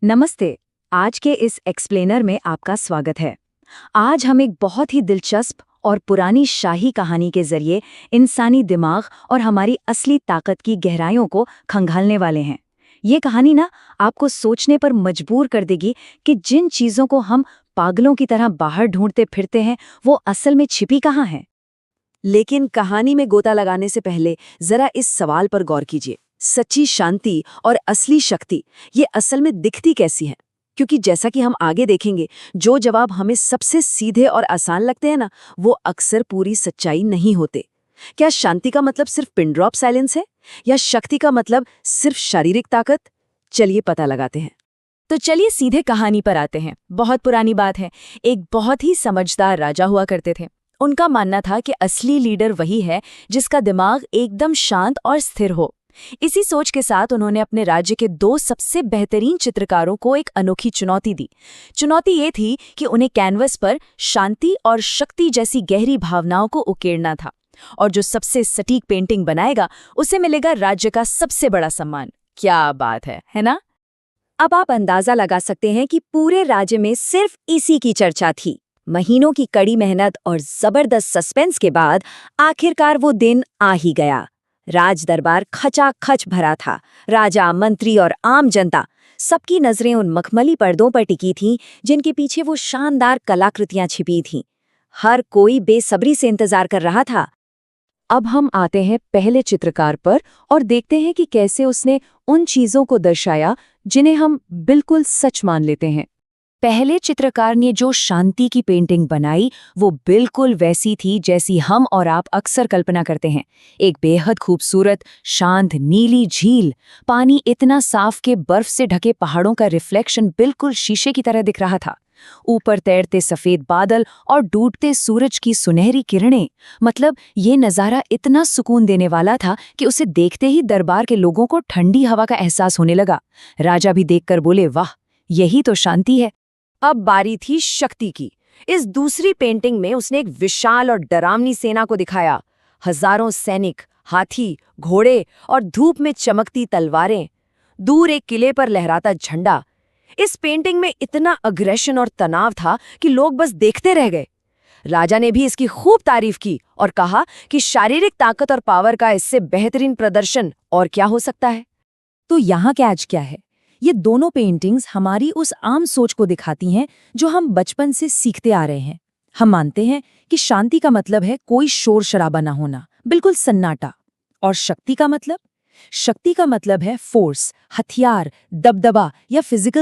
नमस्ते। आज के इस एक्सप्लेनर में आपका स्वागत है। आज हम एक बहुत ही दिलचस्प और पुरानी शाही कहानी के जरिए इंसानी दिमाग और हमारी असली ताकत की गहराइयों को खंगालने वाले हैं। ये कहानी ना आपको सोचने पर मजबूर कर देगी कि जिन चीजों को हम पागलों की तरह बाहर ढूंढते फिरते हैं वो असल में छिपी कहाँ हैं। लेकिन कहानी में गोता लगाने से पहले जरा इस सवाल पर गौर कीजिए, सच्ची शांति और असली शक्ति ये असल में दिखती कैसी है? क्योंकि जैसा कि हम आगे देखेंगे, जो जवाब हमें सबसे सीधे और आसान लगते हैं ना, वो अक्सर पूरी सच्चाई नहीं होते। क्या शांति का मतलब सिर्फ पिन ड्रॉप साइलेंस है, या शक्ति का मतलब सिर्फ शारीरिक ताकत? चलिए पता लगाते हैं। तो चलिए सीधे कहानी पर आते हैं। बहुत पुरानी बात है। एक बहुत ही समझदार राजा हुआ करते थे। उनका मानना था कि असली लीडर वही है जिसका दिमाग एकदम शांत और स्थिर हो। इसी सोच के साथ उन्होंने अपने राज्य के दो सबसे बेहतरीन चित्रकारों को एक अनोखी चुनौती दी। चुनौती ये थी कि उन्हें कैनवस पर शांति और शक्ति जैसी गहरी भावनाओं को उकेरना था, और जो सबसे सटीक पेंटिंग बनाएगा उसे मिलेगा राज्य का सबसे बड़ा सम्मान। क्या बात है ना? अब आप अंदाजा लगा सकते हैं कि पूरे राज्य में सिर्फ इसी की चर्चा थी। महीनों की कड़ी मेहनत और जबरदस्त सस्पेंस के बाद आखिरकार वो दिन आ ही गया। राज दरबार खचाखच भरा था। राजा, मंत्री और आम जनता, सबकी नजरें उन मखमली पर्दों पर टिकी थीं जिनके पीछे वो शानदार कलाकृतियां छिपी थीं। हर कोई बेसब्री से इंतजार कर रहा था। अब हम आते हैं पहले चित्रकार पर और देखते हैं कि कैसे उसने उन चीजों को दर्शाया जिन्हें हम बिल्कुल सच मान लेते हैं। पहले चित्रकार ने जो शांति की पेंटिंग बनाई वो बिल्कुल वैसी थी जैसी हम और आप अक्सर कल्पना करते हैं। एक बेहद खूबसूरत शांत नीली झील, पानी इतना साफ कि बर्फ से ढके पहाड़ों का रिफ्लेक्शन बिल्कुल शीशे की तरह दिख रहा था। ऊपर तैरते सफेद बादल और डूबते सूरज की सुनहरी किरणें। मतलब ये नज़ारा इतना सुकून देने वाला था कि उसे देखते ही दरबार के लोगों को ठंडी हवा का एहसास होने लगा। राजा भी देखकर बोले, वाह, यही तो शांति है। अब बारी थी शक्ति की। इस दूसरी पेंटिंग में उसने एक विशाल और डरावनी सेना को दिखाया। हजारों सैनिक, हाथी, घोड़े और धूप में चमकती तलवारें। दूर एक किले पर लहराता झंडा। इस पेंटिंग में इतना अग्रेशन और तनाव था कि लोग बस देखते रह गए। राजा ने भी इसकी खूब तारीफ की और कहा कि शारीरिक ताकत और पावर का इससे बेहतरीन प्रदर्शन और क्या हो सकता है। तो यहाँ कैच क्या है? ये दोनों पेंटिंग्स हमारी उस आम सोच को दिखाती हैं जो हम बचपन से सीखते आ रहे हैं। हम मानते हैं कि शांति का मतलब है कोई शोर शराबा ना होना, बिल्कुल सन्नाटा। और शक्ति का मतलब है फोर्स, हथियार, दबदबा या फिजिकल